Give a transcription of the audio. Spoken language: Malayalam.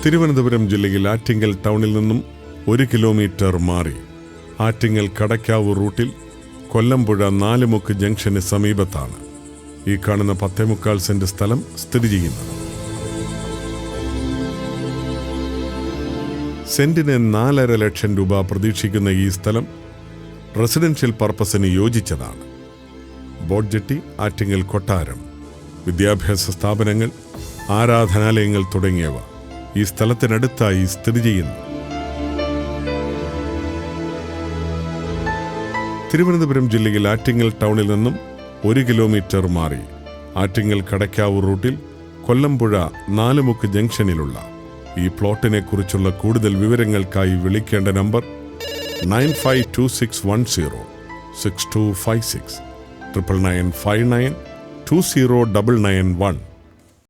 തിരുവനന്തപുരം ജില്ലയിൽ ആറ്റിങ്ങൽ ടൗണിൽ നിന്നും 1 കിലോമീറ്റർ മാറി ആറ്റിങ്ങൽ കടയ്ക്കാവൂർ റൂട്ടിൽ കൊല്ലമ്പുഴ നാലുമുക്ക് ജംഗ്ഷന് സമീപത്താണ് ഈ കാണുന്ന 10.25 സെന്റ് സ്ഥലം സ്ഥിതി ചെയ്യുന്നത്. സെന്റിന് 4.5 ലക്ഷം രൂപ പ്രതീക്ഷിക്കുന്ന ഈ സ്ഥലം റെസിഡൻഷ്യൽ പർപ്പസിന് യോജിച്ചതാണ്. ബോട്ട് ജെട്ടി, ആറ്റിങ്ങൽ കൊട്ടാരം, വിദ്യാഭ്യാസ സ്ഥാപനങ്ങൾ, ആരാധനാലയങ്ങൾ തുടങ്ങിയവ ഈ സ്ഥലത്തിനടുത്തായി സ്ഥിതി ചെയ്യുന്നു. തിരുവനന്തപുരം ജില്ലയിൽ ആറ്റിങ്ങൽ ടൗണിൽ നിന്നും 1 കിലോമീറ്റർ മാറി ആറ്റിങ്ങൽ കടയ്ക്കാവൂർ റൂട്ടിൽ കൊല്ലമ്പുഴ നാലുമുക്ക് ജംഗ്ഷനിലുള്ള ഈ പ്ലോട്ടിനെ കുറിച്ചുള്ള കൂടുതൽ വിവരങ്ങൾക്കായി വിളിക്കേണ്ട നമ്പർ 9526106256 9959920991.